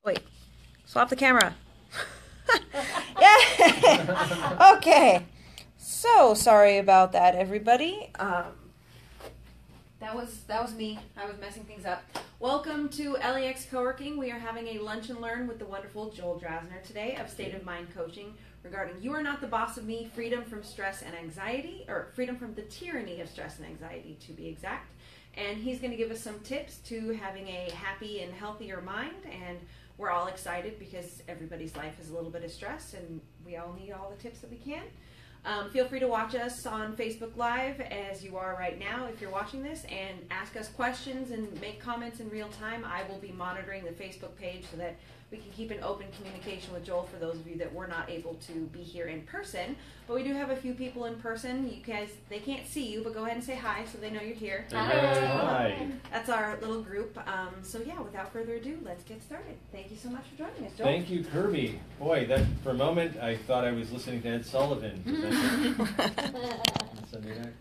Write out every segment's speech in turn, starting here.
Wait, swap the camera. Yeah. Okay. So sorry about that, everybody. That was me. I was messing things up. Welcome to LAX Coworking. We are having a lunch and learn with the wonderful Joel Drasner today of State of Mind Coaching regarding You Are Not the Boss of Me, freedom from stress and anxiety, or freedom from the tyranny of stress and anxiety to be exact. And he's going to give us some tips to having a happy and healthier mind. And we're all excited because everybody's life has a little bit of stress and we all need all the tips that we can. Feel free to watch us on Facebook Live as you are right now if you're watching this, and ask us questions and make comments in real time. I will be monitoring the Facebook page so that we can keep an open communication with Joel for those of you that were not able to be here in person. But we do have a few people in person. You guys, they can't see you, but go ahead and say hi so they know you're here. Hi. That's our little group. So yeah, without further ado, let's get started. Thank you so much for joining us, Joel. Thank you, Kirby. Boy, that for a moment I thought I was listening to Ed Sullivan. Sunday night.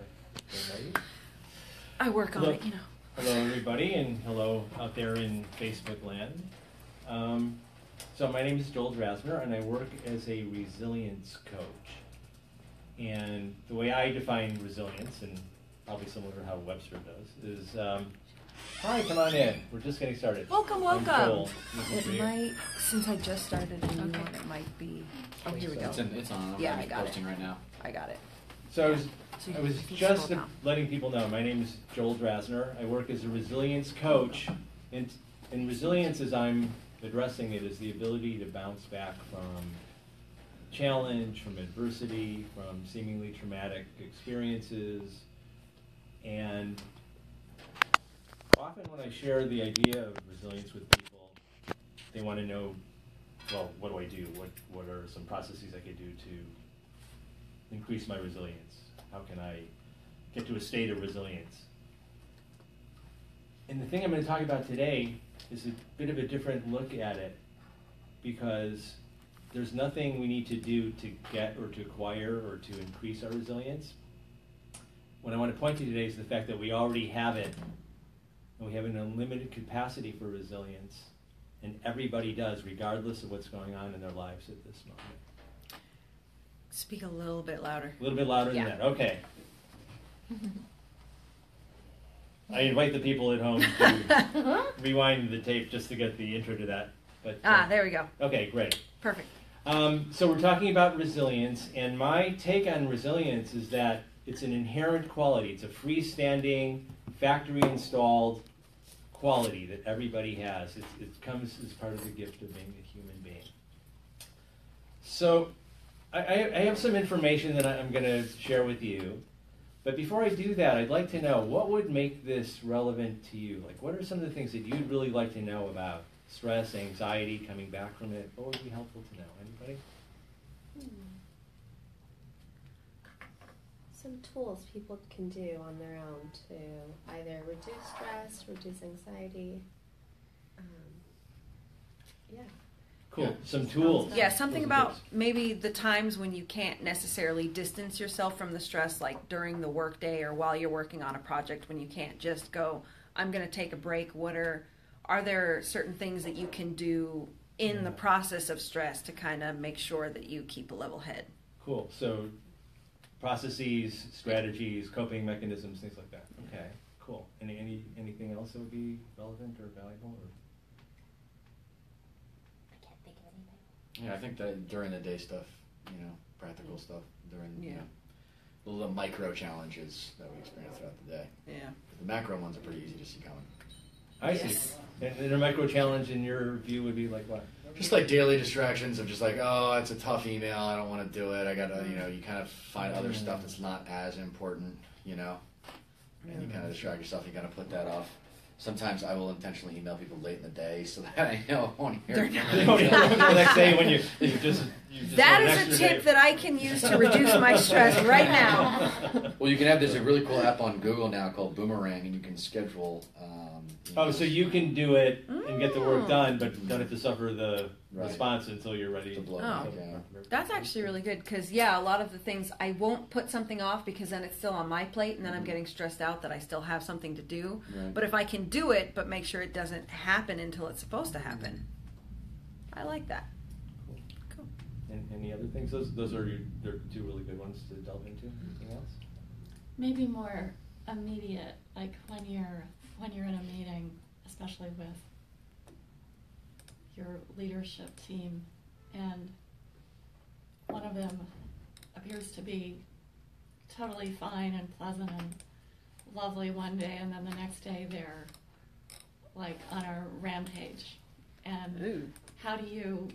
I work on it, you know. Hello, everybody, and hello out there in Facebook land. So my name is Joel Drasner, and I work as a resilience coach. And the way I define resilience, and probably similar to how Webster does, is, hi, come on in. We're just getting started. Welcome. It might, since I just started a new one, it might be, oh, here we go. It's on. Yeah, I got posting it. right now. I got it. So I was just letting people know, my name is Joel Drasner. I work as a resilience coach, and resilience, as I'm addressing it, is the ability to bounce back from challenge, from adversity, from seemingly traumatic experiences. And often when I share the idea of resilience with people, they want to know, well, what do I do? What are some processes I could do to increase my resilience? How can I get to a state of resilience? And the thing I'm going to talk about today is a bit of a different look at it, because there's nothing we need to do to get or to acquire or to increase our resilience. What I want to point to today is the fact that we already have it, and we have an unlimited capacity for resilience, and everybody does, regardless of what's going on in their lives at this moment. Speak a little bit louder. A little bit louder than that. Okay. I invite the people at home to rewind the tape just to get the intro to that. But, there we go. Okay, great. Perfect. So we're talking about resilience, and my take on resilience is that it's an inherent quality. It's a freestanding, factory-installed quality that everybody has. It comes as part of the gift of being a human being. So I have some information that I'm going to share with you. But before I do that, I'd like to know, what would make this relevant to you? Like, what are some of the things that you'd really like to know about stress, anxiety, coming back from it? What would be helpful to know? Anybody? Some tools people can do on their own to either reduce stress, reduce anxiety. Cool. Yeah. Some tools. Yeah, something about maybe the times when you can't necessarily distance yourself from the stress, like during the workday or while you're working on a project, when you can't just go, I'm going to take a break. Are there certain things that you can do in the process of stress to kind of make sure that you keep a level head? Cool. So processes, strategies, coping mechanisms, things like that. Okay, cool. Anything else that would be relevant or valuable? Or? Yeah, I think that during the day stuff, practical stuff during, the micro challenges that we experience throughout the day. Yeah. The macro ones are pretty easy to see coming. I see. And a micro challenge in your view would be like what? Just like daily distractions of just like, oh, it's a tough email, I don't want to do it. I gotta, you kind of find other stuff that's not as important, and you kind of distract yourself. You gotta put that off. Sometimes I will intentionally email people late in the day so that I know I won't hear the next day when you just that is a tip that I can use to reduce my stress right now. Well, you can have, there's a really cool app on Google now called Boomerang, and you can schedule. So you can do it and get the work done, but don't have to suffer the response until you're ready to blow up. That's actually really good because, a lot of the things I won't put something off because then it's still on my plate and then I'm getting stressed out that I still have something to do. Right. But if I can do it but make sure it doesn't happen until it's supposed to happen, I like that. Cool. And any other things? Those are they're two really good ones to delve into. Anything else? Maybe more immediate, like when you're in a meeting, especially with your leadership team, and one of them appears to be totally fine and pleasant and lovely one day, and then the next day they're like on a rampage. And Ooh. how do you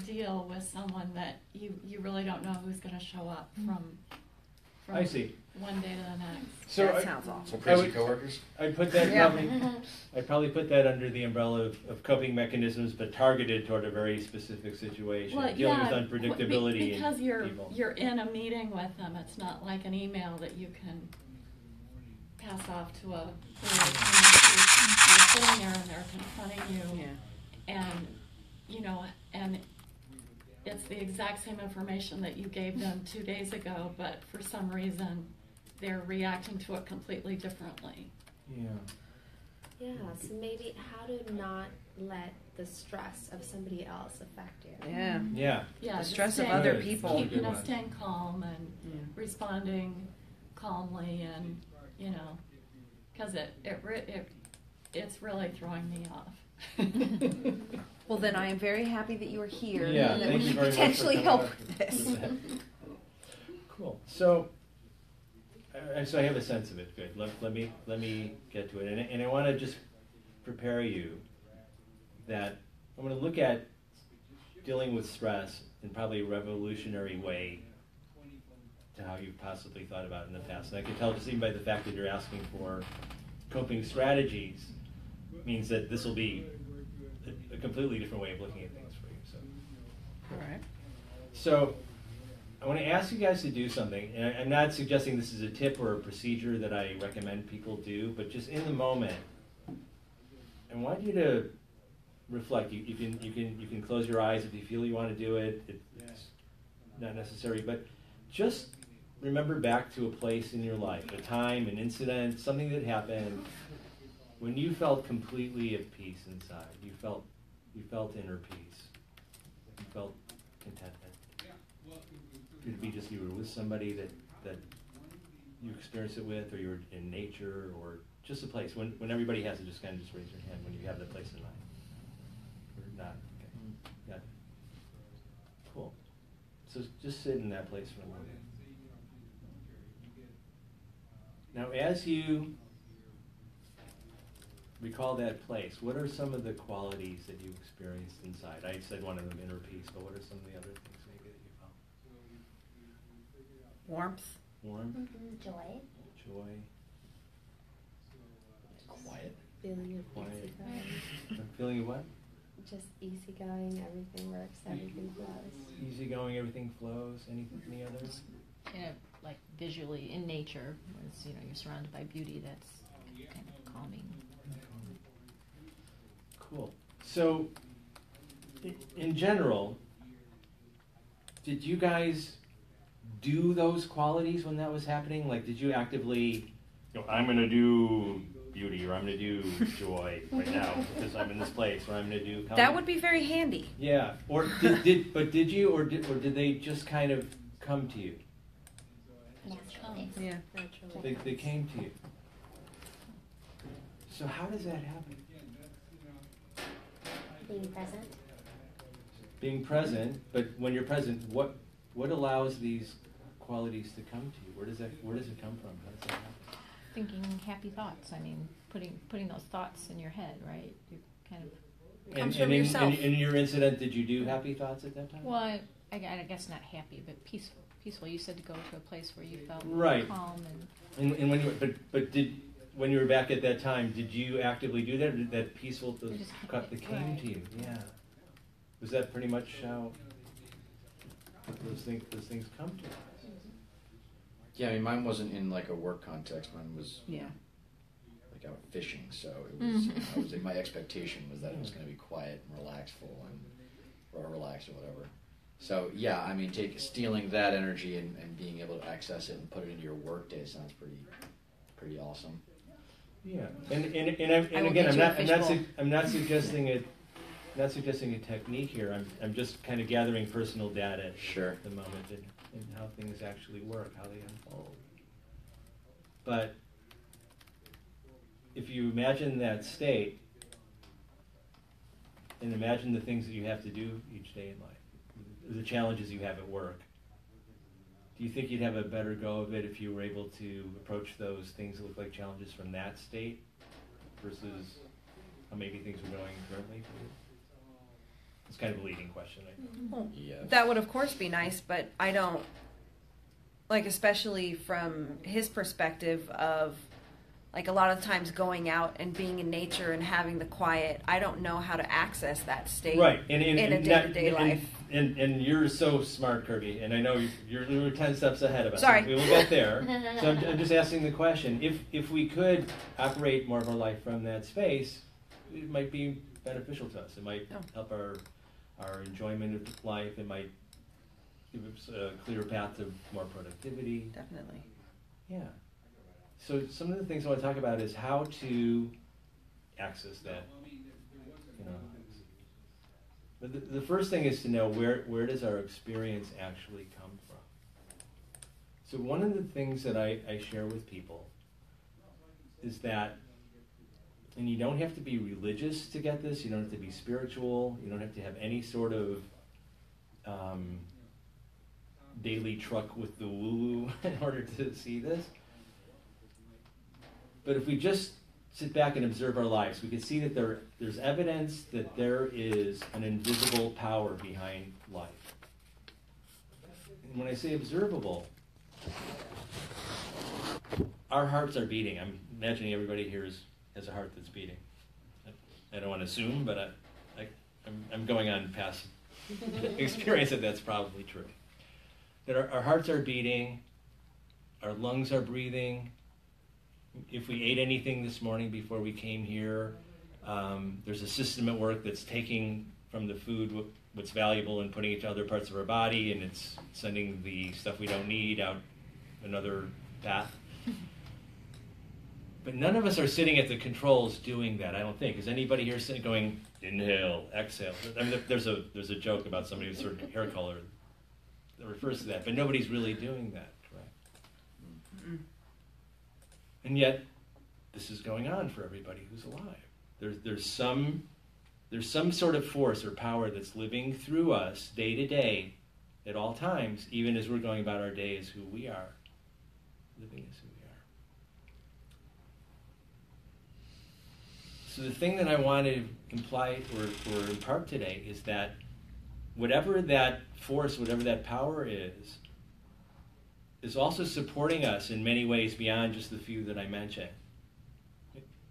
deal with someone that you really don't know who's going to show up from I see. one day to the next? So That sounds awful. So crazy coworkers. I'd put that Yeah. I'd probably put that under the umbrella of coping mechanisms, but targeted toward a very specific situation, dealing with unpredictability because in you're people. you're in a meeting with them. It's not like an email that you can pass off to a you're sitting there and they're confronting you, and and it's the exact same information that you gave them 2 days ago, but for some reason they're reacting to it completely differently. Yeah. Yeah, so maybe how to not let the stress of somebody else affect you. Yeah. Yeah. Yeah, The just stress of staying- other Good. people. That's a good one. Staying calm and Yeah. responding calmly, and because it's really throwing me off. Well, then I am very happy that you are here Yeah, and that thank we you can very much for potentially coming help up with this. with that. Cool. So I have a sense of it. Good. Let me get to it, and I want to just prepare you that I'm going to look at dealing with stress in probably a revolutionary way to how you've possibly thought about it in the past. And I can tell just even by the fact that you're asking for coping strategies means that this will be a completely different way of looking at things for you. So. All right. So I want to ask you guys to do something, and I'm not suggesting this is a tip or a procedure that I recommend people do, but just in the moment, I want you to reflect. You can close your eyes if you feel you want to do it. It's not necessary, but just remember back to a place in your life, a time, an incident, something that happened when you felt completely at peace inside. You felt inner peace. You felt contentment. Could it be just you were with somebody that you experienced it with, or you were in nature, or just a place? When everybody has it, just kind of just raise your hand when you have that place in mind. Or not. Okay. Got it. Cool. So just sit in that place for a moment. Now, as you recall that place, what are some of the qualities that you experienced inside? I said one of them, inner peace, but what are some of the other things maybe that you felt? Warmth. Warmth, Joy. joy, Quiet. Feeling of Quiet. easygoing. a feeling of what? Just easygoing, everything works, everything flows. Easygoing, everything flows. Any others? Like visually in nature, as you're surrounded by beauty, that's kind of calming. Cool. So, in general, did you guys do those qualities when that was happening? Like, did you actively, I'm going to do beauty, or I'm going to do joy right now because I'm in this place, or I'm going to do calm? That would be very handy. Yeah. Or did you, or did they just kind of come to you? Naturally. Yeah. Naturally. They came to you. So how does that happen? Being present. Being present, but when you're present, what allows these qualities to come to you? Where does it come from? How does that happen? Thinking happy thoughts. I mean, putting those thoughts in your head, right? You kind of. Comes from yourself. In your incident, did you do happy thoughts at that time? Well, I guess not happy, but peaceful. Peaceful. You said to go to a place where you felt Right. calm and. And when when you were back at that time, did you actively do that, or did that peaceful that came Right. to you? Yeah. Was that pretty much how those things come to us? Yeah, I mean, mine wasn't in like a work context. Mine was Yeah. like out fishing, so it was. My expectation was that it was going to be quiet and relaxed or whatever. So yeah, I mean, stealing that energy and being able to access it and put it into your work day sounds pretty awesome. Yeah, and I will again, get you a fishbowl. I'm not suggesting it not suggesting a technique here. I'm just kind of gathering personal data Sure. at the moment and how things actually work, how they unfold. But if you imagine that state and imagine the things that you have to do each day in life, the challenges you have at work, do you think you'd have a better go of it if you were able to approach those things that look like challenges from that state versus how maybe things are going currently for you? It's kind of a leading question, I think. Well, Yes. that would of course be nice, but I don't, like, especially from his perspective of, like, a lot of times going out and being in nature and having the quiet, I don't know how to access that state Right, in a day-to-day life. And you're so smart, Kirby, and I know you're 10 steps ahead of us. Sorry. We will get there. So I'm just asking the question, if we could operate more of our life from that space, it might be beneficial to us. It might help our enjoyment of life. It might give us a clear path to more productivity. Definitely. Yeah. So some of the things I want to talk about is how to access that. You know, but the first thing is to know where does our experience actually come from. So one of the things that I share with people is that, and you don't have to be religious to get this, you don't have to be spiritual, you don't have to have any sort of daily truck with the woo-woo in order to see this. But if we just sit back and observe our lives, we can see that there's evidence that there is an invisible power behind life. And when I say observable, our hearts are beating. I'm imagining everybody here has a heart that's beating. I don't want to assume, but I'm going on past experience that that's probably true. That our hearts are beating, our lungs are breathing. If we ate anything this morning before we came here, there's a system at work that's taking from the food what's valuable and putting it to other parts of our body, and it's sending the stuff we don't need out another path. But none of us are sitting at the controls doing that, I don't think. Is anybody here sitting going, inhale, exhale? I mean, there's a joke about somebody with a certain hair color that refers to that, but nobody's really doing that, correct? Mm-hmm. And yet, this is going on for everybody who's alive. There's some sort of force or power that's living through us day to day, at all times, even as we're going about our day as who we are, living as who we are. So the thing that I want to imply or impart today is that whatever that force, whatever that power is also supporting us in many ways beyond just the few that I mentioned.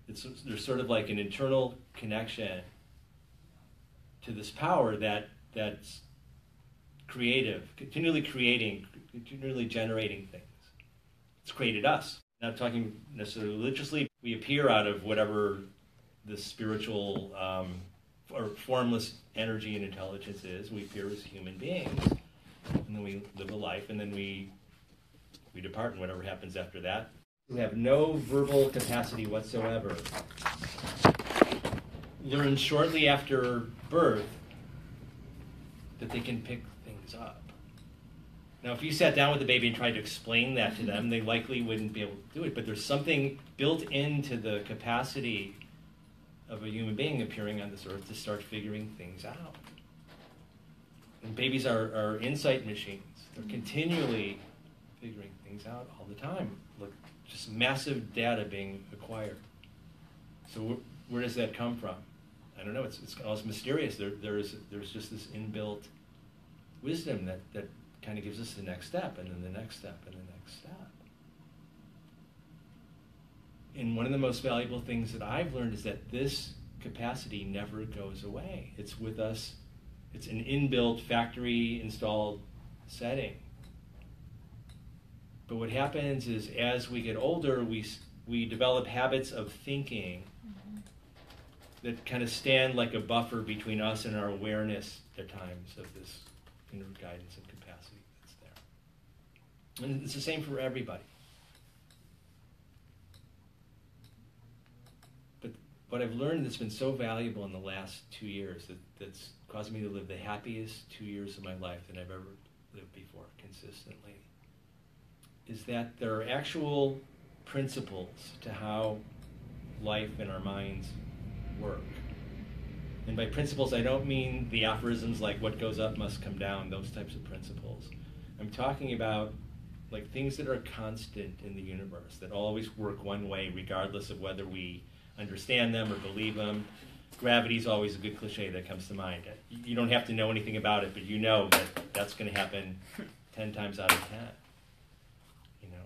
There's sort of like an internal connection to this power that's creative, continually creating, continually generating things. It's created us. Not talking necessarily religiously. We appear out of whatever the spiritual or formless energy and intelligence is. We appear as human beings. And then we live a life, and then we depart, and whatever happens after that. We have no verbal capacity whatsoever. Learn shortly after birth that they can pick things up. Now, if you sat down with a baby and tried to explain that to them, they likely wouldn't be able to do it, but there's something built into the capacity of a human being appearing on this earth to start figuring things out. And babies are insight machines. They're continually figuring things out all the time. Look, just massive data being acquired. So where does that come from? I don't know. It's almost mysterious. There's just this inbuilt wisdom that kind of gives us the next step, and then the next step, and the next step. And one of the most valuable things that I've learned is that this capacity never goes away. It's with us. It's an inbuilt, factory-installed setting. But what happens is, as we get older, we develop habits of thinking that kind of stand like a buffer between us and our awareness at times of this inner guidance and capacity that's there. And it's the same for everybody. But what I've learned that's been so valuable in the last 2 years, that's caused me to live the happiest 2 years of my life that I've ever lived before consistently, is that there are actual principles to how life and our minds work. And by principles, I don't mean the aphorisms like what goes up must come down, those types of principles. I'm talking about like things that are constant in the universe, that always work one way regardless of whether we understand them or believe them. Gravity's always a good cliche that comes to mind. You don't have to know anything about it, but you know that that's going to happen 10 times out of 10. You know,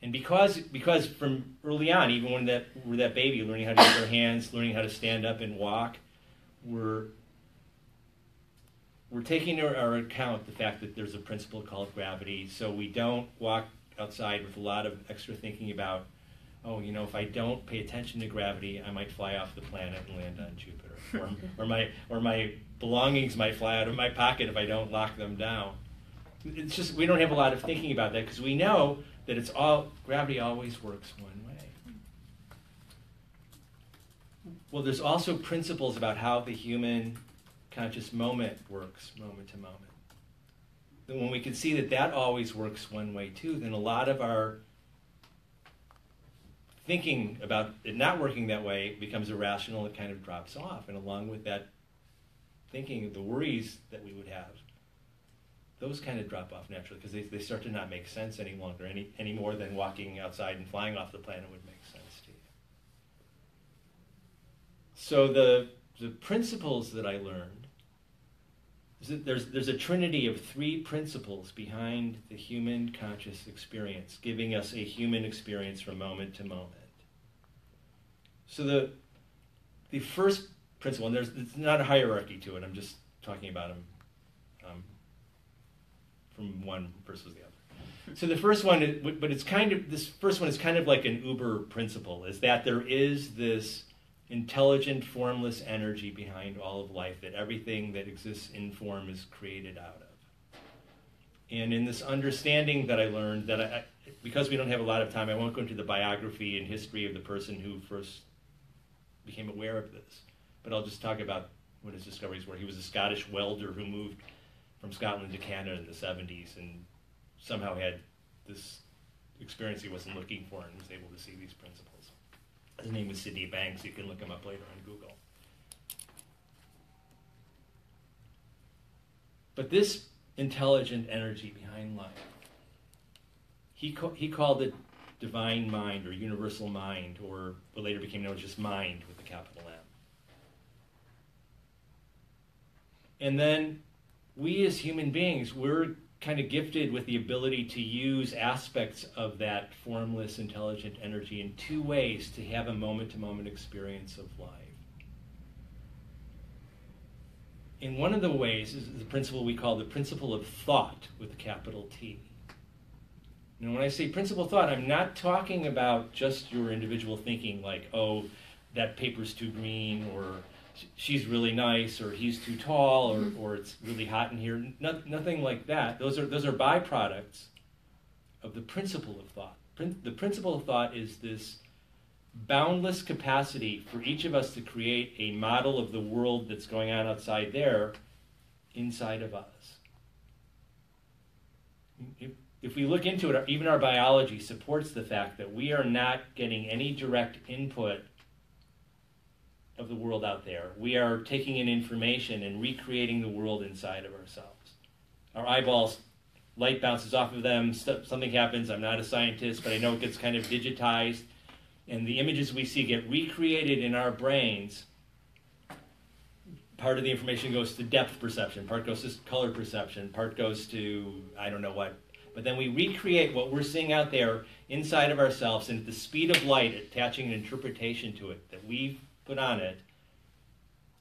and because from early on, even when we're that baby, learning how to use our hands, learning how to stand up and walk, we're taking into our account the fact that there's a principle called gravity, so we don't walk outside with a lot of extra thinking about, oh, you know, if I don't pay attention to gravity, I might fly off the planet and land on Jupiter, or my belongings might fly out of my pocket if I don't lock them down. It's just we don't have a lot of thinking about that because we know that gravity always works one way. Well, there's also principles about how the human conscious moment works moment to moment. And when we can see that always works one way too, then a lot of our thinking about it not working that way becomes irrational. It kind of drops off, and along with that thinking, the worries that we would have, those kind of drop off naturally because they start to not make sense any longer, any more than walking outside and flying off the planet would make sense to you. So the principles that I learned is that there's a trinity of 3 principles behind the human conscious experience, giving us a human experience from moment to moment. So the first principle, and it's not a hierarchy to it, I'm just talking about them from one versus the other. So the first one, this first one is kind of like an Uber principle, is that there is this intelligent, formless energy behind all of life, that everything that exists in form is created out of. And in this understanding that I learned, that because we don't have a lot of time, I won't go into the biography and history of the person who first became aware of this, but I'll just talk about what his discoveries were. He was a Scottish welder who moved from Scotland to Canada in the 70s and somehow had this experience he wasn't looking for and was able to see these principles. His name was Sidney Banks. You can look him up later on Google. But this intelligent energy behind life, he called it divine mind or universal mind, or what later became known as just mind with a capital M. And then we as human beings, we're kind of gifted with the ability to use aspects of that formless, intelligent energy in 2 ways to have a moment-to-moment experience of life. And one of the ways is the principle we call the principle of thought with a capital T. And when I say principle of thought, I'm not talking about just your individual thinking like, oh, that paper's too green, or she's really nice, or he's too tall, or it's really hot in here. Nothing like that. Those are byproducts of the principle of thought. The principle of thought is this boundless capacity for each of us to create a model of the world that's going on outside there, inside of us. If we look into it, even our biology supports the fact that we are not getting any direct input of the world out there. We are taking in information and recreating the world inside of ourselves. Our eyeballs, light bounces off of them, something happens. I'm not a scientist, but I know it gets kind of digitized, and the images we see get recreated in our brains. Part of the information goes to depth perception, part goes to color perception, part goes to I don't know what. But then we recreate what we're seeing out there inside of ourselves, and at the speed of light, attaching an interpretation to it that we've put on it,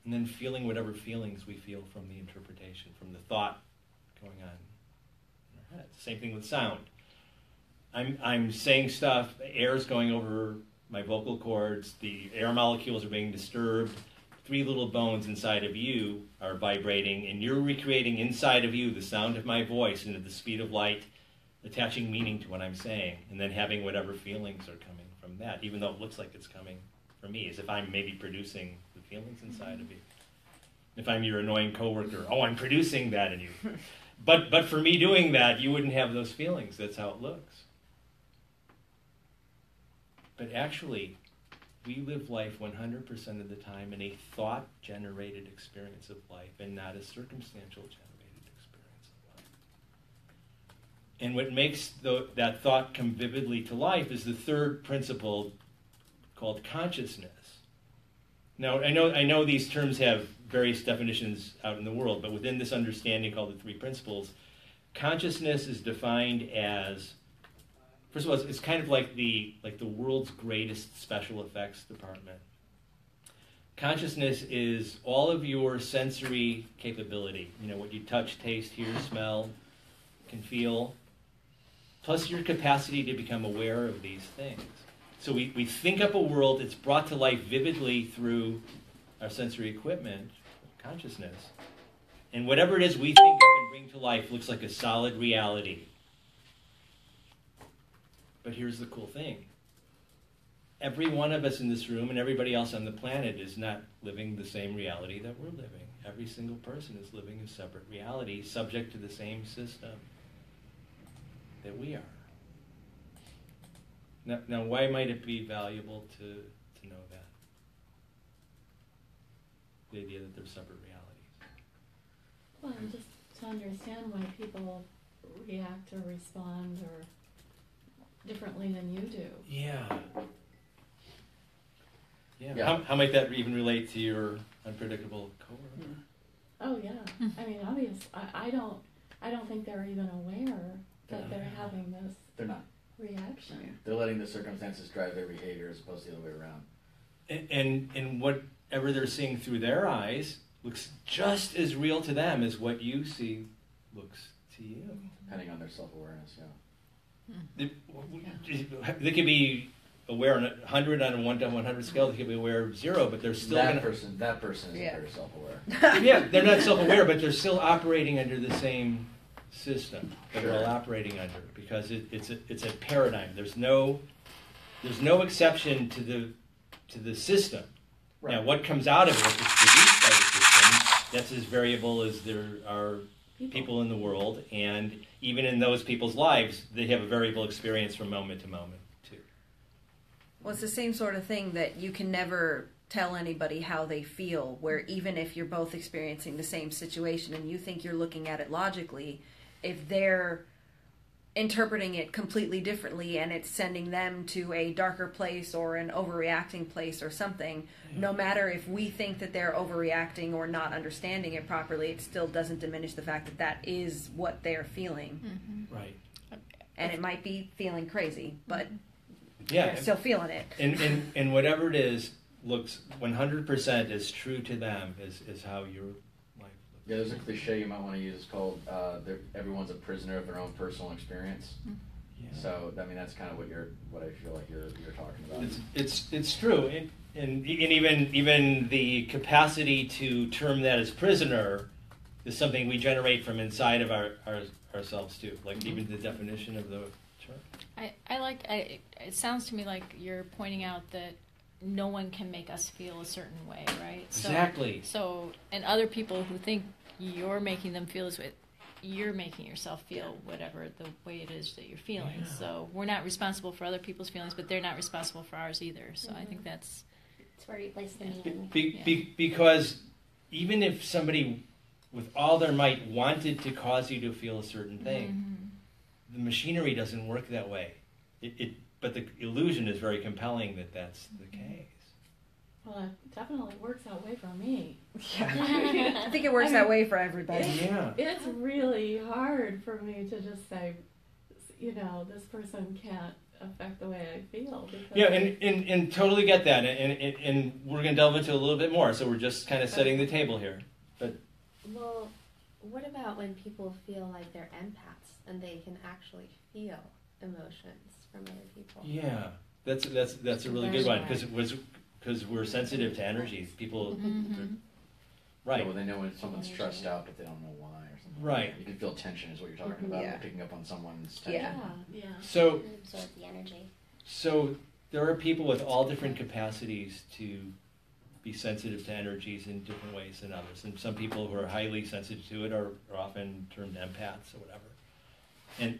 and then feeling whatever feelings we feel from the interpretation, from the thought going on in our head. Same thing with sound. I'm saying stuff, air's going over my vocal cords, the air molecules are being disturbed, 3 little bones inside of you are vibrating, and you're recreating inside of you the sound of my voice, and at the speed of light, attaching meaning to what I'm saying, and then having whatever feelings are coming from that, even though it looks like it's coming for me, is if I'm maybe producing the feelings inside of you. If I'm your annoying coworker, oh, I'm producing that in you. But for me doing that, you wouldn't have those feelings. That's how it looks. But actually, we live life 100% of the time in a thought-generated experience of life and not a circumstantial-generated experience of life. And what makes that thought come vividly to life is the third principle called consciousness. Now, I know these terms have various definitions out in the world, but within this understanding called the three principles, consciousness is defined as, first of all, it's kind of like the world's greatest special effects department. Consciousness is all of your sensory capability, what you touch, taste, hear, smell, can feel, plus your capacity to become aware of these things. So we think up a world, it's brought to life vividly through our sensory equipment, consciousness. And whatever it is we think up and bring to life looks like a solid reality. But here's the cool thing. Every one of us in this room and everybody else on the planet is not living the same reality that we're living. Every single person is living a separate reality, subject to the same system that we are. Now, why might it be valuable to know that? The idea that they're separate realities. Well, just to understand why people react or respond or differently than you do. Yeah. How might that even relate to your unpredictable coworker? Oh yeah. I mean, obviously, I don't think they're even aware that they're having this. They're not. Reaction. They're letting the circumstances drive their behavior as opposed to the other way around. And whatever they're seeing through their eyes looks just as real to them as what you see looks to you. Depending on their self-awareness, They could be aware on 100 on a 1 to 100 scale. They could be aware of 0, but they're still that person isn't very self-aware. Yeah, they're not self-aware, but they're still operating under the same system that we're all operating under, because it's a paradigm. There's no exception to the system. Right. Now, what comes out of it, what's produced by the system, that's as variable as there are people in the world, and even in those people's lives, they have a variable experience from moment to moment, too. Well, it's the same sort of thing that you can never tell anybody how they feel, where even if you're both experiencing the same situation and you think you're looking at it logically, if they're interpreting it completely differently and it's sending them to a darker place or an overreacting place or something, no matter if we think that they're overreacting or not understanding it properly, it still doesn't diminish the fact that that is what they're feeling. Mm-hmm. Right. And it might be feeling crazy, but they're still feeling it. And whatever it is looks 100% as true to them as how your life looks. Yeah, there's a cliche you might want to use. It's called everyone's a prisoner of their own personal experience. Yeah. So I mean that's kind of what I feel like you're talking about. It's true, and even the capacity to term that as prisoner is something we generate from inside of ourselves too. Like even the definition of the term. It sounds to me like you're pointing out that no one can make us feel a certain way, right? Exactly. So, and other people who think you're making them feel this way, you're making yourself feel whatever the way it is that you're feeling. Yeah. So we're not responsible for other people's feelings, but they're not responsible for ours either. So I think that's where you place the meaning. Because even if somebody with all their might wanted to cause you to feel a certain thing, the machinery doesn't work that way. But the illusion is very compelling that that's the case. Well, it definitely works that way for me. Yeah. I think it works that way for everybody. It's really hard for me to just say, this person can't affect the way I feel. Yeah, and totally get that. And we're going to delve into a little bit more, so we're just kind of setting the table here. But well, what about when people feel like they're empaths and they can actually feel emotions from other people? Yeah, that's a really good one, because we're sensitive to energies. People, right? Yeah, well, they know when someone's stressed out, but they don't know why or something. Right. You can feel tension, is what you're talking about. Picking up on someone's tension. Yeah. So absorb the energy. So there are people with all different capacities to be sensitive to energies in different ways than others. And some people who are highly sensitive to it are often termed empaths or whatever.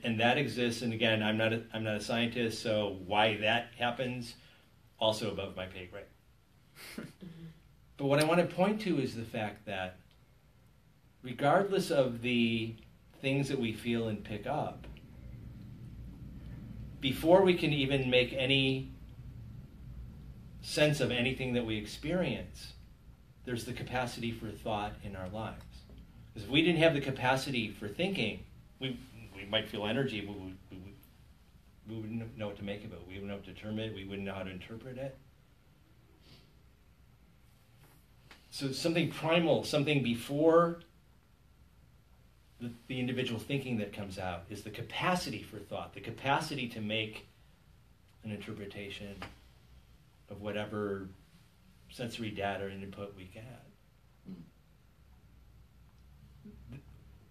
And that exists. And again, I'm not a scientist, so why that happens, also above my pay grade. But what I want to point to is the fact that regardless of the things that we feel and pick up, before we can even make any sense of anything that we experience, there's the capacity for thought in our lives. Because if we didn't have the capacity for thinking, we might feel energy, but we wouldn't know what to make of it. We wouldn't know what to term it. We wouldn't know how to interpret it. So something primal, something before the individual thinking that comes out is the capacity for thought, the capacity to make an interpretation of whatever sensory data and input we get.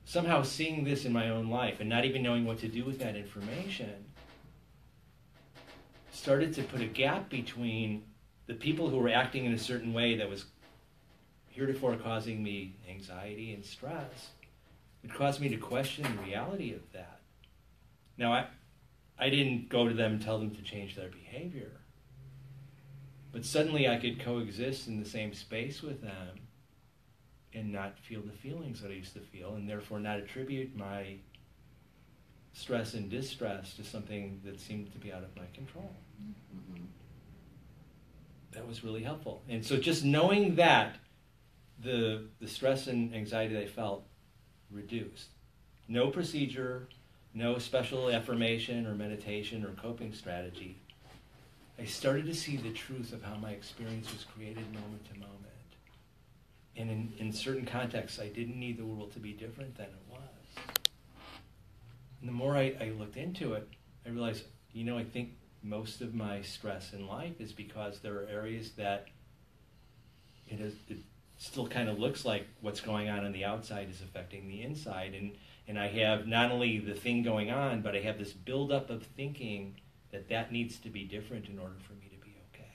Somehow seeing this in my own life and not even knowing what to do with that information started to put a gap between the people who were acting in a certain way that was heretofore causing me anxiety and stress. It caused me to question the reality of that. Now, I didn't go to them and tell them to change their behavior. But suddenly I could coexist in the same space with them and not feel the feelings that I used to feel, and therefore not attribute my stress and distress to something that seemed to be out of my control. Mm-hmm. That was really helpful. And so just knowing that, the stress and anxiety that I felt reduced. No procedure, no special affirmation or meditation or coping strategy. I started to see the truth of how my experience was created moment to moment. And in certain contexts, I didn't need the world to be different than it was. And the more I looked into it, I realized, I think most of my stress in life is because there are areas that it still kind of looks like what's going on the outside is affecting the inside. And I have not only the thing going on, but I have this buildup of thinking that needs to be different in order for me to be okay.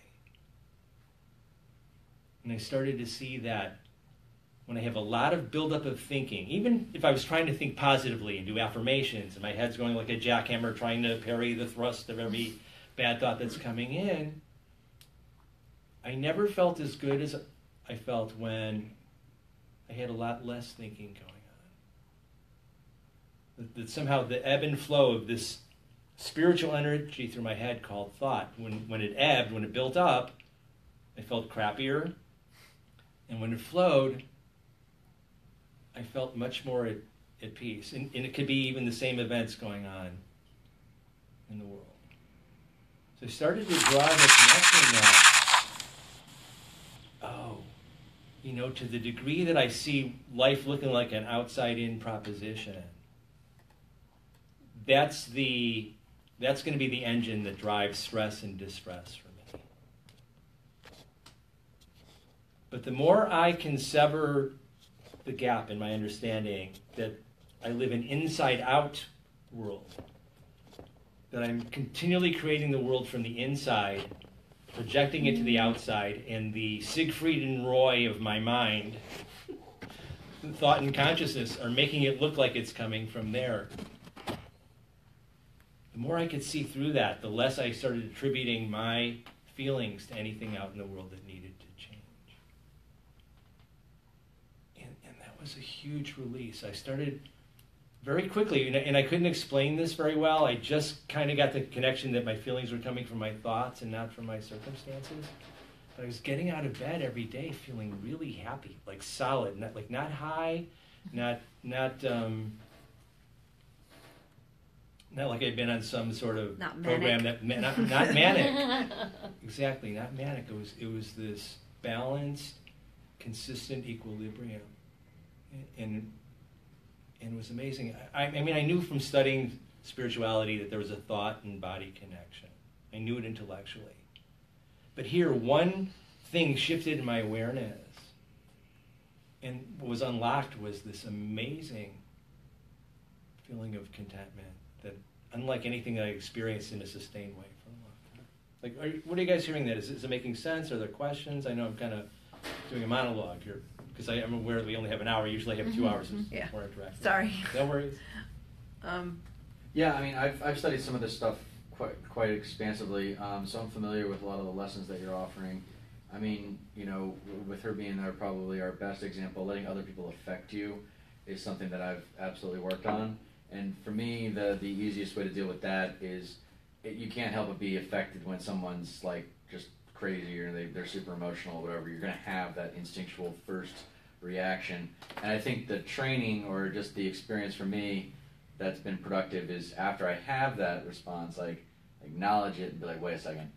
And I started to see that when I have a lot of buildup of thinking, even if I was trying to think positively and do affirmations, and my head's going like a jackhammer trying to parry the thrust of every bad thought that's coming in, I never felt as good as I felt when I had a lot less thinking going on. That somehow the ebb and flow of this spiritual energy through my head called thought, when it ebbed, when it built up, I felt crappier. And when it flowed, I felt much more at peace. And it could be even the same events going on in the world. So I started to draw the connection that, to the degree that I see life looking like an outside-in proposition, that's going to be the engine that drives stress and distress for me. But the more I can sever the gap in my understanding that I live an inside-out world, that I'm continually creating the world from the inside, projecting it to the outside, and the Siegfried and Roy of my mind, thought and consciousness, are making it look like it's coming from there. The more I could see through that, the less I started attributing my feelings to anything out in the world that needed to change. And that was a huge release. I started very quickly, and I couldn't explain this very well. I just kind of got the connection that my feelings were coming from my thoughts and not from my circumstances. But I was getting out of bed every day feeling really happy, like solid, not high, not like I'd been on some sort of program that not manic. Exactly, not manic. It was this balanced, consistent equilibrium, and it was amazing. I mean, I knew from studying spirituality that there was a thought and body connection. I knew it intellectually. But here, one thing shifted in my awareness, and what was unlocked was this amazing feeling of contentment that unlike anything that I experienced in a sustained way for a long time. Like, what are you guys hearing that? Is it making sense? Are there questions? I know I'm kind of doing a monologue here because I'm aware that we only have an hour. Usually I have 2 hours. It's Yeah. more interactive. Sorry. No worries. Yeah, I mean, I've studied some of this stuff quite expansively, so I'm familiar with a lot of the lessons that you're offering. I mean, you know, with her being there, probably our best example, letting other people affect you, is something that I've absolutely worked on. And for me, the easiest way to deal with that is you can't help but be affected when someone's like just crazy or they're super emotional or whatever. You're going to have that instinctual first reaction. And I think the training or just the experience for me that's been productive is after I have that response, like acknowledge it and be like, wait a second,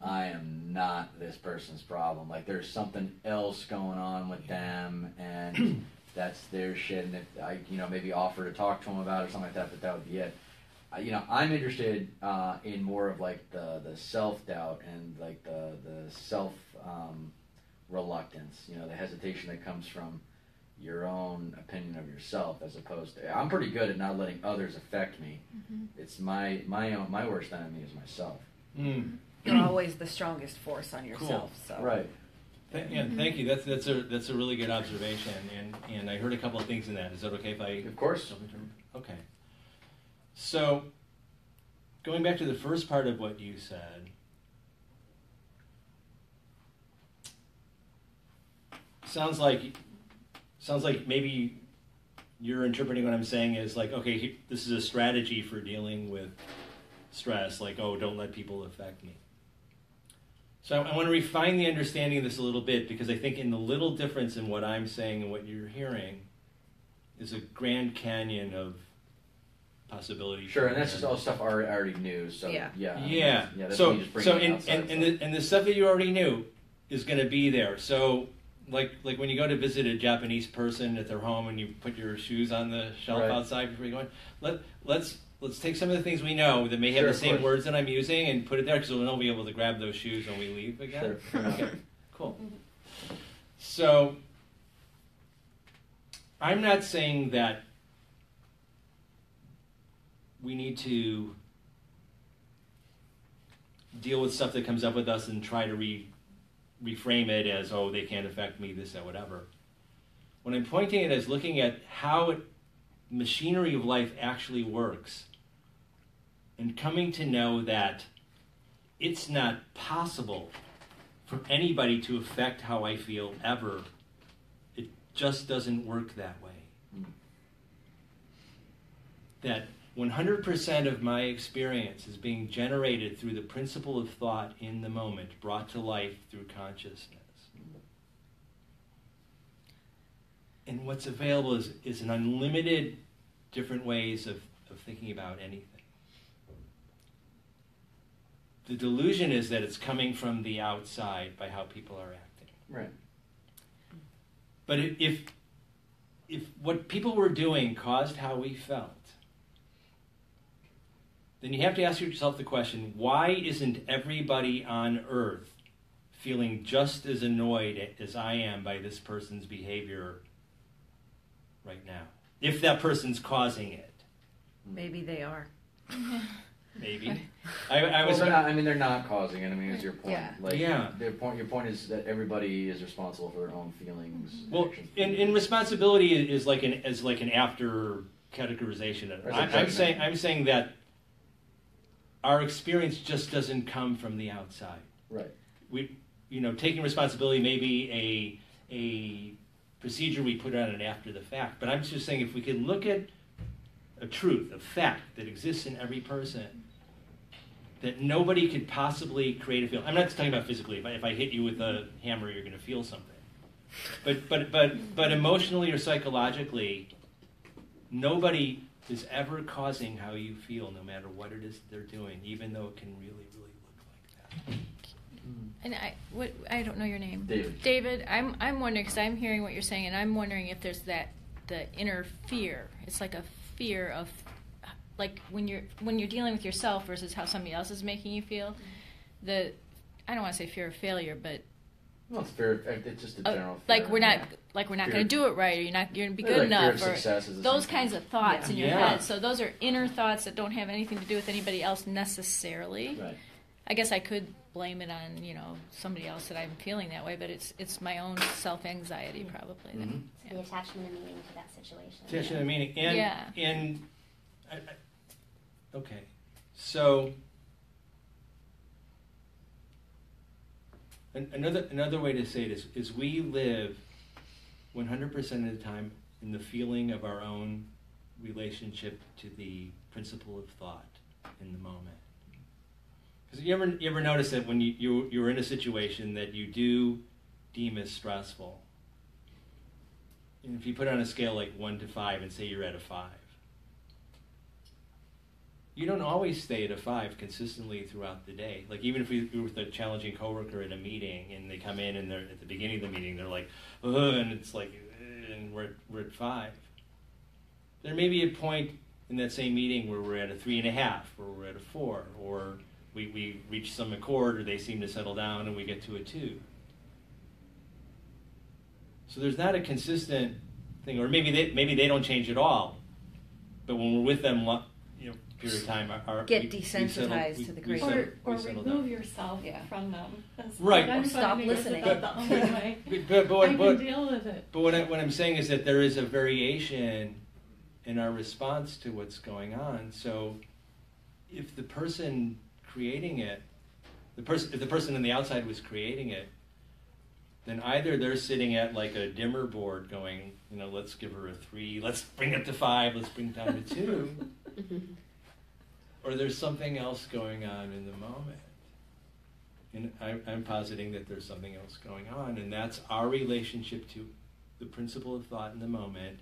I am not this person's problem. Like there's something else going on with them and that's their shit. And if I, you know, maybe offer to talk to them about it or something like that, but that would be it. You know, I'm interested in more of like the self-doubt and like the self reluctance, you know, the hesitation that comes from your own opinion of yourself as opposed to, I'm pretty good at not letting others affect me. It's my worst enemy is myself. You're always the strongest force on yourself. Cool. So Right. Yeah, thank you. That's a really good observation, and I heard a couple of things in that. Is that okay if I? Of course. Okay. So, going back to the first part of what you said, sounds like maybe you're interpreting what I'm saying as like, okay, this is a strategy for dealing with stress, like, oh, don't let people affect me. So I want to refine the understanding of this a little bit because I think in the little difference in what I'm saying and what you're hearing is a Grand Canyon of possibility. Sure, and that's just all stuff I already knew. So Yeah. That's So me just bringing and the stuff that you already knew is going to be there. So like when you go to visit a Japanese person at their home and you put your shoes on the shelf outside before you go in, let's take some of the things we know that may have the same words that I'm using and put it there because we'll not be able to grab those shoes when we leave again. Sure. Okay, cool. So I'm not saying that we need to deal with stuff that comes up with us and try to reframe it as, oh, they can't affect me, this, that, whatever. When I'm pointing it as looking at how machinery of life actually works and coming to know that it's not possible for anybody to affect how I feel ever. It just doesn't work that way. That 100% of my experience is being generated through the principle of thought in the moment, brought to life through consciousness. And what's available is an unlimited different ways of thinking about anything. The delusion is that it's coming from the outside by how people are acting. Right. But if what people were doing caused how we felt, then you have to ask yourself the question, why isn't everybody on Earth feeling just as annoyed as I am by this person's behavior right now? If that person's causing it. maybe they are. Maybe. They're not causing it. I mean, is your point? Yeah. Like, Yeah. Your point is that everybody is responsible for their own feelings. Well, in responsibility is like an after categorization. I'm saying that our experience just doesn't come from the outside. Right. Taking responsibility may be a procedure we put on it after the fact. But I'm just saying if we could look at a truth, a fact that exists in every person, that nobody could possibly create a feeling. I'm not talking about physically. If I hit you with a hammer, you're going to feel something. But emotionally or psychologically, nobody is ever causing how you feel, no matter what it is they're doing, even though it can really, really look like that. And I don't know your name. David. David, I'm wondering, because I'm hearing what you're saying, and I'm wondering if there's the inner fear. It's like a fear of, like when you're dealing with yourself versus how somebody else is making you feel. I don't want to say fear of failure, but Well, it's fair. It's just a general. Fear. like we're not going to do it right, or you're going to be good Like enough, fear of or success is the those same kinds thing. of thoughts in your Yeah. head. So those are inner thoughts that don't have anything to do with anybody else necessarily. Right. I guess I could blame it on, somebody else that I'm feeling that way, but it's my own self-anxiety probably. Mm-hmm. The attachment and meaning to that situation. Attachment and meaning. Okay. So another way to say it is we live 100% of the time in the feeling of our own relationship to the principle of thought in the moment. Because you ever notice that when you're in a situation that you do deem as stressful, and if you put it on a scale like 1 to 5 and say you're at a 5, you don't always stay at a 5 consistently throughout the day. Like even if you're with a challenging coworker at a meeting and they come in and they're at the beginning of the meeting, they're like, ugh, and it's like, and we're at 5. There may be a point in that same meeting where we're at a 3.5, or we're at a 4, or we reach some accord, or they seem to settle down and we get to a 2. So there's not a consistent thing, or maybe they don't change at all. But when we're with them, period of time, Get desensitized to the crazy. Or remove yourself from them. That's right. Or stop listening. That's about the only way but I can deal with it. But what I'm saying is that there is a variation in our response to what's going on. So if the person creating it, if the person on the outside was creating it, then either they're sitting at like a dimmer board going, let's give her a 3, let's bring it to 5, let's bring it down to 2. Or there's something else going on in the moment. And I'm positing that there's something else going on, and that's our relationship to the principle of thought in the moment,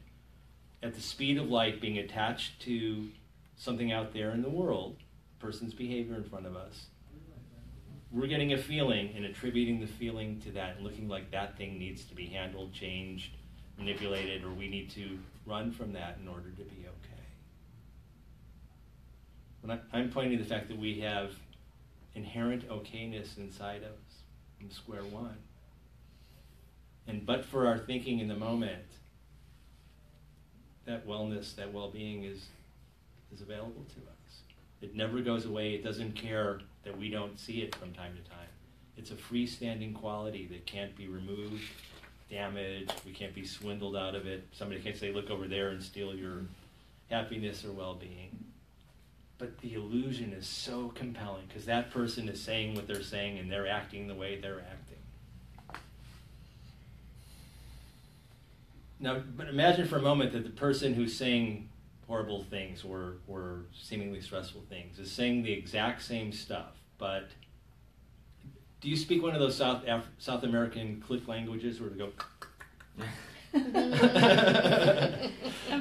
at the speed of light being attached to something out there in the world, person's behavior in front of us. We're getting a feeling and attributing the feeling to that and looking like that thing needs to be handled, changed, manipulated, or we need to run from that in order to be okay. When I'm pointing to the fact that we have inherent okayness inside of us from square one. And but for our thinking in the moment, that wellness, that well-being is available to us. It never goes away. It doesn't care that we don't see it from time to time. It's a freestanding quality that can't be removed, damaged. We can't be swindled out of it. Somebody can't say, look over there and steal your happiness or well-being. But the illusion is so compelling because that person is saying what they're saying and they're acting the way they're acting. Now, but imagine for a moment that the person who's saying horrible things or seemingly stressful things is saying the exact same stuff, but do you speak one of those South American click languages where we go...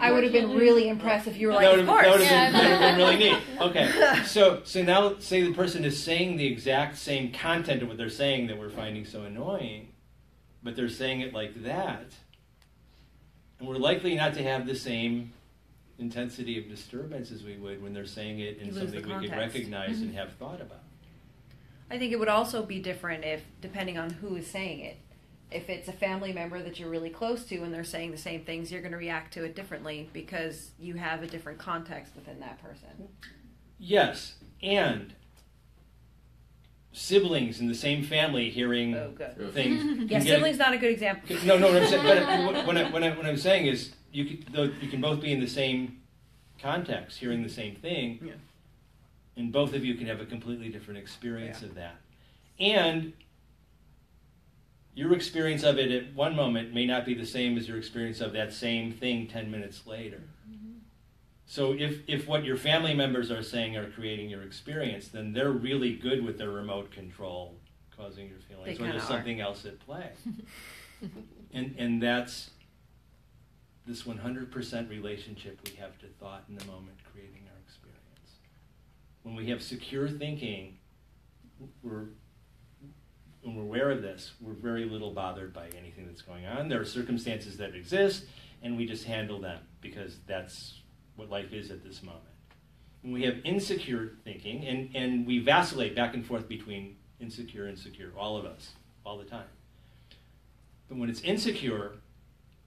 I would have been really impressed if you were like, of course. That would have been really neat. Okay, so now say the person is saying the exact same content of what they're saying that we're finding so annoying, but they're saying it like that, and we're likely not to have the same intensity of disturbance as we would when they're saying it in something we could recognize and have thought about. I think it would also be different if, depending on who is saying it. If it's a family member that you're really close to and they're saying the same things, you're going to react to it differently because you have a different context within that person. Yes, and siblings in the same family hearing things. Yeah, siblings not a good example. No, what I'm saying, what I'm saying is you can both be in the same context, hearing the same thing, and both of you can have a completely different experience of that. And your experience of it at one moment may not be the same as your experience of that same thing 10 minutes later. Mm-hmm. So if what your family members are saying are creating your experience, then they're really good with their remote control causing your feelings, or there's something else at play. and that's this 100% relationship we have to thought in the moment creating our experience. When we have secure thinking, when we're aware of this, we're very little bothered by anything that's going on. There are circumstances that exist, and we just handle them because that's what life is at this moment. When we have insecure thinking, and we vacillate back and forth between insecure, all of us, all the time. But when it's insecure,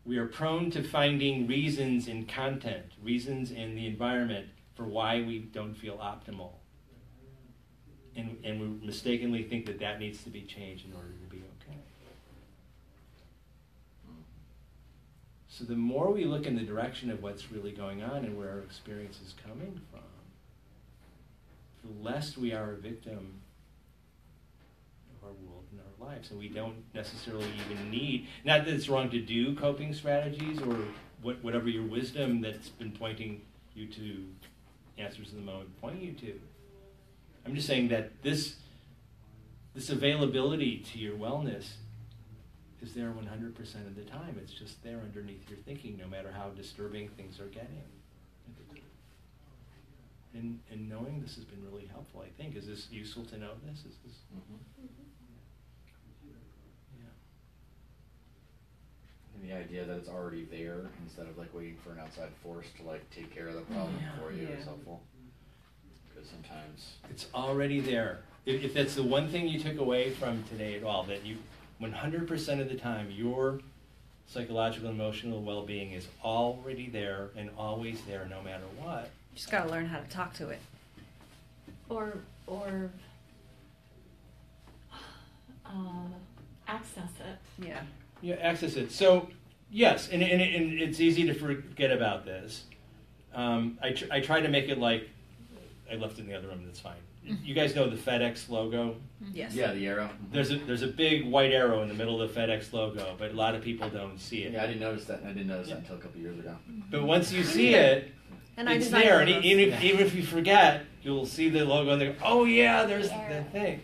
we are prone to finding reasons in content, reasons in the environment for why we don't feel optimal. and we mistakenly think that that needs to be changed in order to be okay. So the more we look in the direction of what's really going on and where our experience is coming from, the less we are a victim of our world and our lives. And we don't necessarily even need, not that it's wrong to do coping strategies or whatever your wisdom that's been pointing you to answers in the moment point you to. I'm just saying that this availability to your wellness is there 100% of the time. It's just there underneath your thinking, no matter how disturbing things are getting. And knowing this has been really helpful, I think. Is this useful to know this? Is this? Mm-hmm. Mm-hmm. And the idea that it's already there instead of like waiting for an outside force to like take care of the problem for you is helpful. Because sometimes it's already there. If that's the one thing you took away from today at all, that you 100% of the time your psychological and emotional well-being is already there and always there no matter what. You just got to learn how to talk to it. Or access it. Yeah. Yeah, access it. So, yes, and it's easy to forget about this. I try to make it like, I left it in the other room, that's fine. You guys know the FedEx logo? Yes. yeah, the arrow. There's a big white arrow in the middle of the FedEx logo, but a lot of people don't see it. Yeah, I didn't notice that. Until a couple years ago. But once you see it, And I it's designed there. And those. even if you forget, you'll see the logo and they go, oh yeah, there's the thing.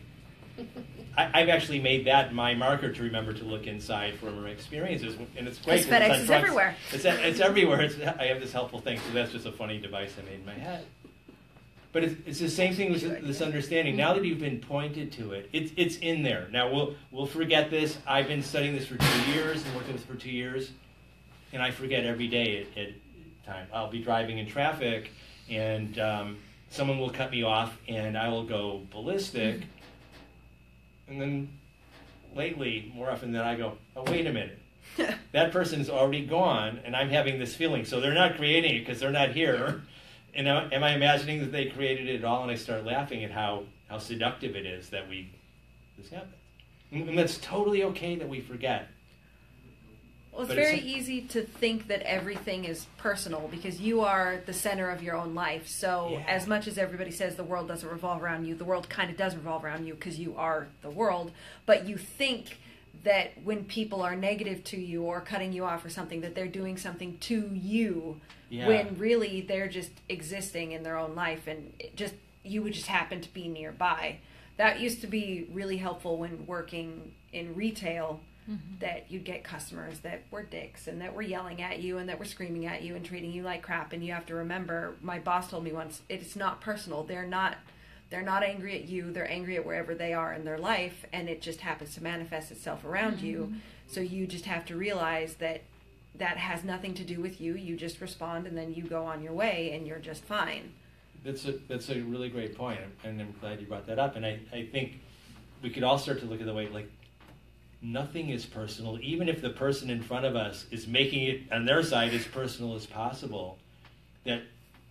I've actually made that my marker to remember to look inside from our experiences, and it's great. Because FedEx it's is front. everywhere. It's everywhere. I have this helpful thing, so that's just a funny device I made in my head. But it's the same thing with this understanding. Now that you've been pointed to it, it's in there. Now we'll forget this. I've been studying this for 2 years and working with it for 2 years, and I forget every day at time. I'll be driving in traffic, and someone will cut me off, and I will go ballistic. And then lately, more often than I go, oh, wait a minute. That person's already gone, and I'm having this feeling. So they're not creating it because they're not here. And am I imagining that they created it all? And I start laughing at how seductive it is that this happens. And that's totally okay that we forget. Well, it's But very easy to think that everything is personal because you are the center of your own life. So Yeah. as much as everybody says the world doesn't revolve around you, the world kind of does revolve around you because you are the world. But you think that when people are negative to you or cutting you off or something, that they're doing something to you, Yeah. when really they're just existing in their own life, and you would just happen to be nearby. That used to be really helpful when working in retail. That you'd get customers that were dicks and that were yelling at you and that were screaming at you and treating you like crap. And you have to remember, my boss told me once, it's not personal. They're not angry at you. They're angry at wherever they are in their life, and it just happens to manifest itself around you. So you just have to realize that has nothing to do with you. You just respond, and then you go on your way, and you're just fine. That's a really great point, and I'm glad you brought that up. And I think we could all start to look at the way, like, nothing is personal, even if the person in front of us is making it on their side as personal as possible, that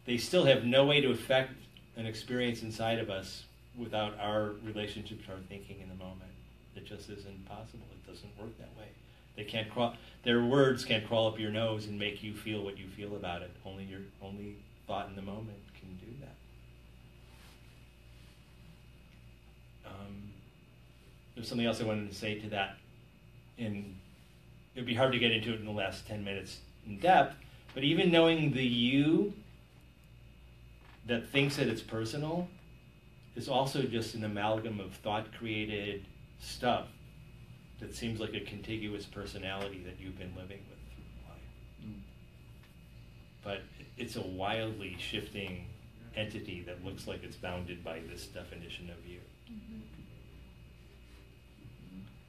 they still have no way to affect an experience inside of us without our relationship to our thinking in the moment. It just isn't possible. It doesn't work that way. Their words can't crawl up your nose and make you feel what you feel about it. Only your thought in the moment can do that. There's something else I wanted to say to that, and it'd be hard to get into it in the last 10 minutes in depth, but even knowing the you that thinks that it's personal is also just an amalgam of thought-created stuff that seems like a contiguous personality that you've been living with through life. But it's a wildly shifting entity that looks like it's bounded by this definition of you.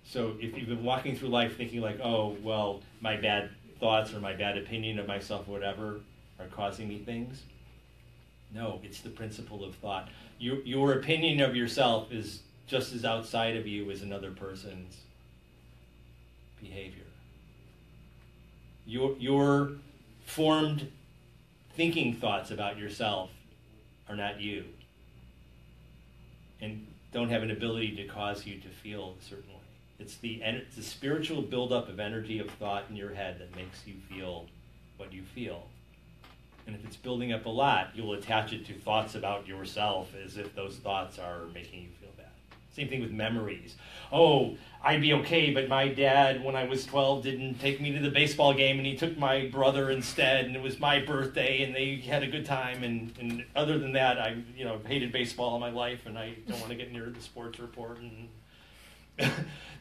So if you've been walking through life thinking like, oh, well, my bad thoughts or my bad opinion of myself or whatever are causing me things, no, it's the principle of thought. Your opinion of yourself is just as outside of you as another person's behavior. Your formed thinking thoughts about yourself are not you. And don't have an ability to cause you to feel a certain way. It's the spiritual buildup of energy of thought in your head that makes you feel what you feel. And if it's building up a lot, you'll attach it to thoughts about yourself as if those thoughts are making you feel bad. Same thing with memories. Oh, I'd be okay, but my dad, when I was 12, didn't take me to the baseball game, and he took my brother instead, and it was my birthday, and they had a good time, and other than that, I hated baseball all my life, and I don't want to get near the sports report. And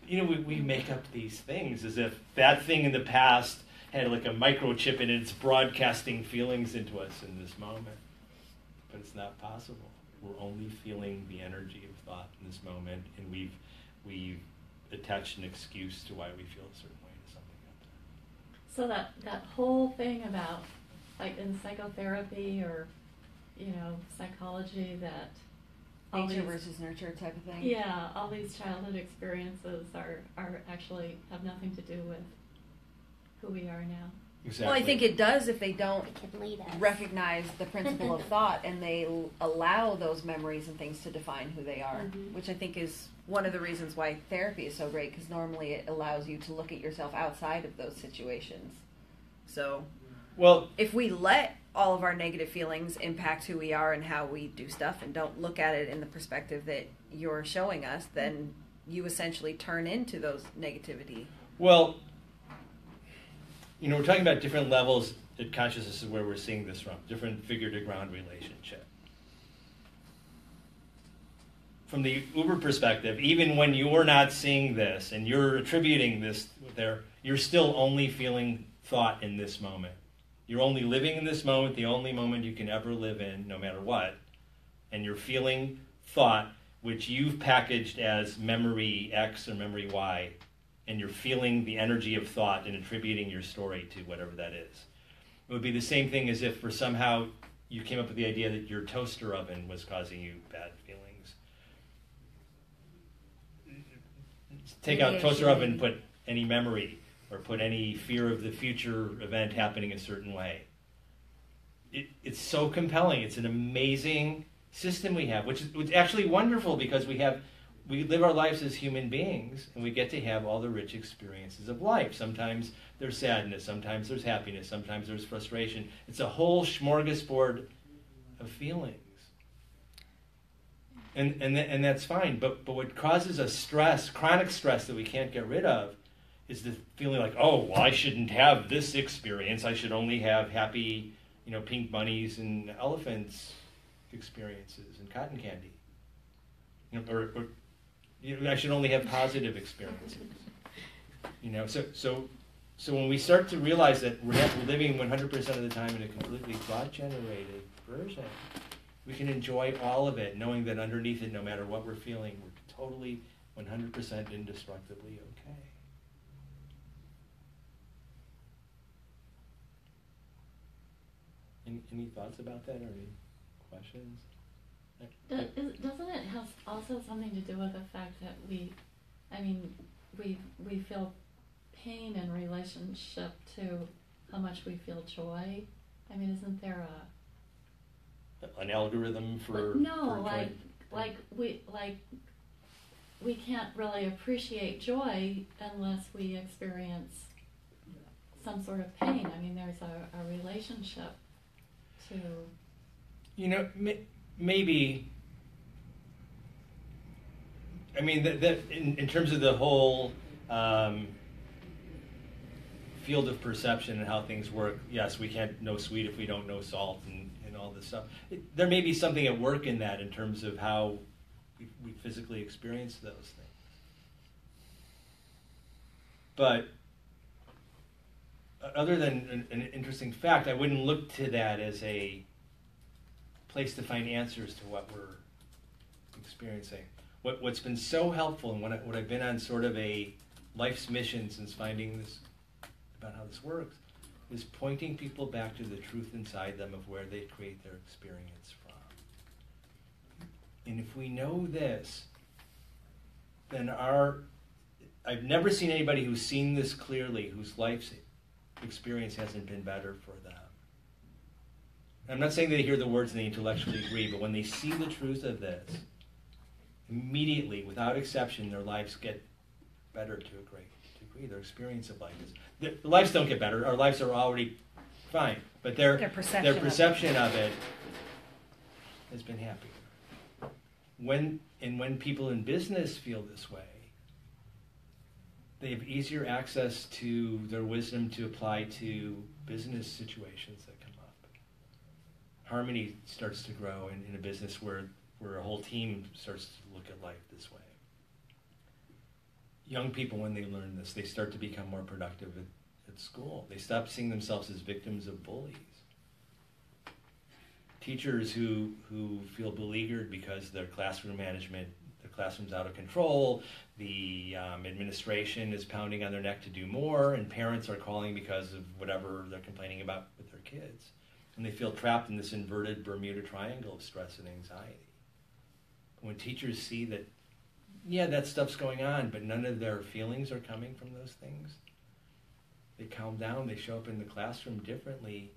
we make up these things as if that thing in the past had like a microchip in it. It's broadcasting feelings into us in this moment. But it's not possible. We're only feeling the energy of thought in this moment, and we've attached an excuse to why we feel a certain way to something out there. So that whole thing about, like in psychotherapy or, psychology, that all Nature these, versus nurture type of thing. yeah, all these childhood experiences are actually have nothing to do with who we are now. Exactly. Well, I think it does if they don't It could lead us. recognize the principle of thought and they allow those memories and things to define who they are, which I think is one of the reasons why therapy is so great, because normally it allows you to look at yourself outside of those situations. So, well, if we let all of our negative feelings impact who we are and how we do stuff and don't look at it in the perspective that you're showing us, then you essentially turn into those negativity. well, we're talking about different levels of consciousness is where we're seeing this from, different figure-to-ground relationship. From the Uber perspective, even when you're not seeing this and you're attributing this there, you're still only feeling thought in this moment. You're only living in this moment, the only moment you can ever live in, no matter what. And you're feeling thought, which you've packaged as memory X or memory Y. And you're feeling the energy of thought and attributing your story to whatever that is. It would be the same thing as if somehow you came up with the idea that your toaster oven was causing you bad feelings. Take out toaster oven, put any memory or put any fear of the future event happening a certain way. It's so compelling. It's an amazing system we have, which is actually wonderful because we live our lives as human beings, and we get to have all the rich experiences of life. Sometimes there's sadness, sometimes there's happiness, sometimes there's frustration. It's a whole smorgasbord of feelings. And that's fine, but what causes us stress, chronic stress that we can't get rid of, is the feeling like, oh, well, I shouldn't have this experience. I should only have happy, pink bunnies and elephants experiences and cotton candy. Or I should only have positive experiences. So when we start to realize that we're living 100% of the time in a completely thought-generated version, we can enjoy all of it, knowing that underneath it, no matter what we're feeling, we're totally 100% indestructibly okay. Any thoughts about that or any questions? Doesn't it have also something to do with the fact that we feel pain in relationship to how much we feel joy? I mean, isn't there an algorithm for we can't really appreciate joy unless we experience some sort of pain. I mean, there's a relationship to maybe. I mean, that in terms of the whole field of perception and how things work, yes, we can't know sweet if we don't know salt and all this stuff. There may be something at work in that in terms of how we physically experience those things. But other than an interesting fact, I wouldn't look to that as a place to find answers to what we're experiencing. What's been so helpful and what I've been on sort of a life's mission since finding this about how this works is pointing people back to the truth inside them of where they create their experience from. And if we know this, then I've never seen anybody who's seen this clearly, whose life's experience hasn't been better for them. I'm not saying they hear the words and they intellectually agree, but when they see the truth of this, immediately, without exception, their lives get better to a great degree. Their experience of life is... Their lives don't get better. Our lives are already fine. But their perception of it has been happier. When people in business feel this way, they have easier access to their wisdom to apply to business situations that come up. Harmony starts to grow in a business where a whole team starts to look at life this way. Young people, when they learn this, they start to become more productive at school. They stop seeing themselves as victims of bullies. Teachers who feel beleaguered because their classroom management, their classroom's out of control, the administration is pounding on their neck to do more, and parents are calling because of whatever they're complaining about with their kids. And they feel trapped in this inverted Bermuda Triangle of stress and anxiety. When teachers see that, yeah, that stuff's going on, but none of their feelings are coming from those things, they calm down, they show up in the classroom differently.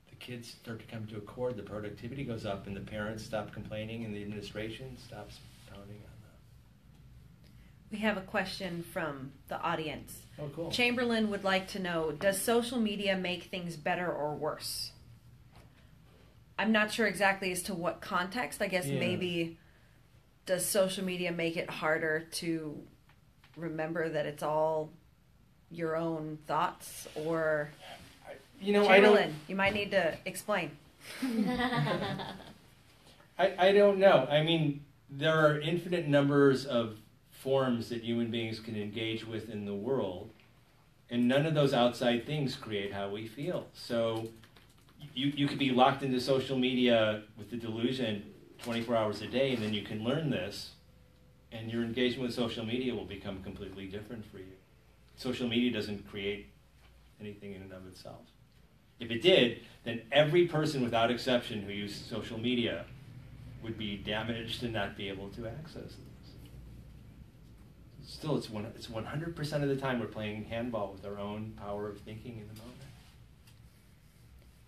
The kids start to come to accord, the productivity goes up, and the parents stop complaining, and the administration stops pounding on them. We have a question from the audience. Oh, cool. Chamberlain would like to know, does social media make things better or worse? I'm not sure exactly as to what context. I guess maybe, does social media make it harder to remember that it's all your own thoughts? Or... Chamberlain, you might need to explain. I don't know. I mean, there are infinite numbers of forms that human beings can engage with in the world, and none of those outside things create how we feel. So you could be locked into social media with the delusion 24 hours a day, and then you can learn this, and your engagement with social media will become completely different for you. Social media doesn't create anything in and of itself. If it did, then every person without exception who used social media would be damaged and not be able to access this. Still, it's 100% of the time we're playing handball with our own power of thinking in the moment.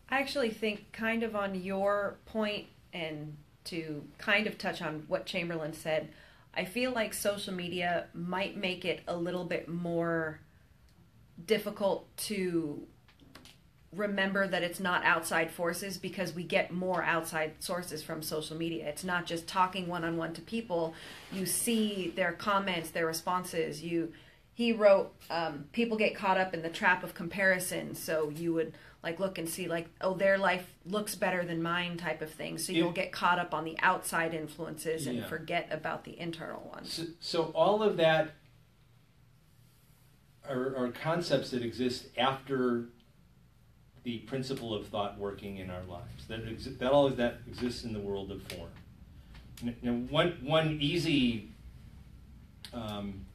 I actually think, kind of on your point, and to kind of touch on what Chamberlain said, I feel like social media might make it a little bit more difficult to remember that it's not outside forces, because we get more outside sources from social media. It's not just talking one-on-one to people. You see their comments, their responses. He wrote, people get caught up in the trap of comparison. So you would look and see their life looks better than mine type of thing. So you'll get caught up on the outside influences and forget about the internal ones. So all of that are concepts that exist after the principle of thought working in our lives. That all of that exists in the world of form. Now, one easy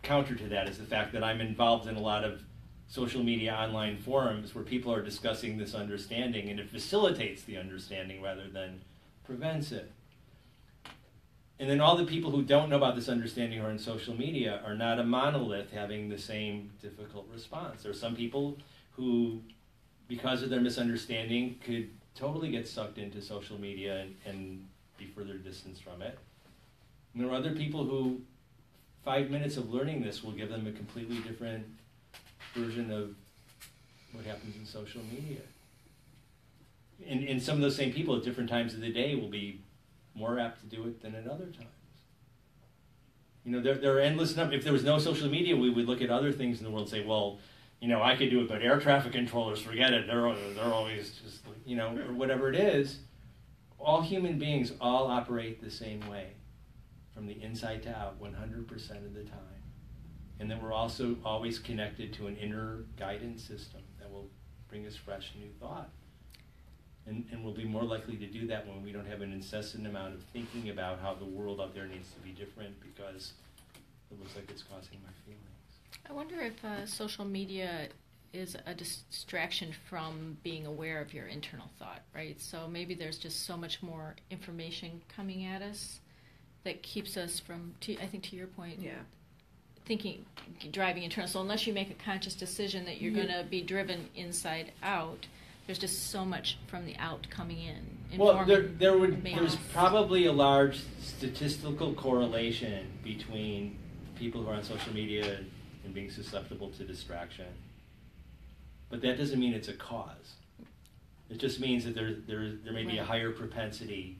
counter to that is the fact that I'm involved in a lot of social media online forums where people are discussing this understanding, and it facilitates the understanding rather than prevents it. And then all the people who don't know about this understanding or in social media are not a monolith having the same difficult response. There are some people who, because of their misunderstanding, could totally get sucked into social media and be further distanced from it. And there are other people who 5 minutes of learning this will give them a completely different version of what happens in social media. And some of those same people at different times of the day will be more apt to do it than at other times. There are endless numbers. If there was no social media, we would look at other things in the world and say, well, I could do it, but air traffic controllers, forget it. They're always just, or whatever it is. All human beings all operate the same way, from the inside to out, 100% of the time. And then we're also always connected to an inner guidance system that will bring us fresh new thought. And we'll be more likely to do that when we don't have an incessant amount of thinking about how the world out there needs to be different because it looks like it's causing my feelings. I wonder if social media is a distraction from being aware of your internal thought, right? So maybe there's just so much more information coming at us that keeps us from, I think to your point, thinking, driving internal. So unless you make a conscious decision that you're going to be driven inside out, There's just so much from the out coming in. Well, informing there's us. probably a large statistical correlation between people who are on social media and being susceptible to distraction. But that doesn't mean it's a cause. It just means that there may be a higher propensity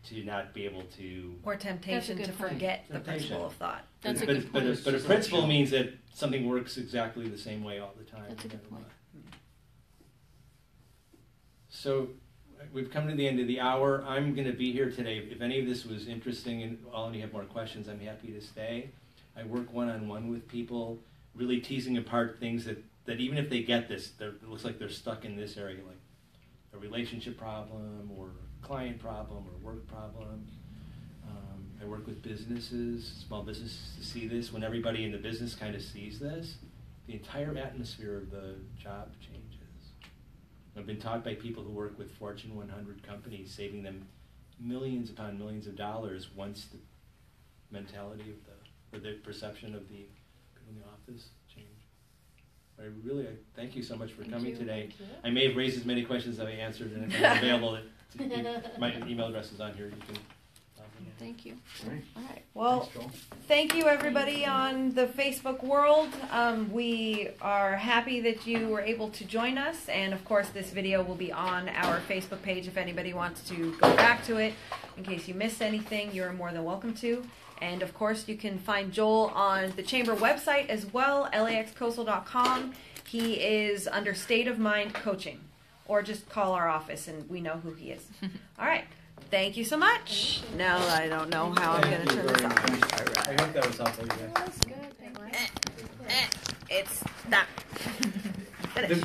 to not be able to. Or temptation That's a to good point. forget the Temptation. principle of thought. That's a but, good but, point. but a principle means that something works exactly the same way all the time. That's a good point. So we've come to the end of the hour. I'm going to be here today. If any of this was interesting and all of you have more questions, I'm happy to stay. I work one-on-one with people, really teasing apart things that even if they get this, it looks like they're stuck in this area, like a relationship problem or client problem or work problem. I work with businesses, small businesses, to see this. When everybody in the business kind of sees this, the entire atmosphere of the job changes. I've been taught by people who work with Fortune 100 companies, saving them millions upon millions of dollars once the mentality of the perception of the people in the office change. I thank you so much for coming today. I may have raised as many questions as I answered, and if I'm available, my email address is on here. You can. Thank you. All right. Well, Thanks, Joel. thank you everybody on the Facebook world. We are happy that you were able to join us, and of course this video will be on our Facebook page if anybody wants to go back to it. In case you missed anything, you're more than welcome to. And of course you can find Joel on the Chamber website as well, laxcoastal.com. He is under State of Mind Coaching, or just call our office and we know who he is. All right. Thank you so much. Now I don't know how I'm going to turn this off. I hope that was helpful. That's good. Thank you. It's not. Finish.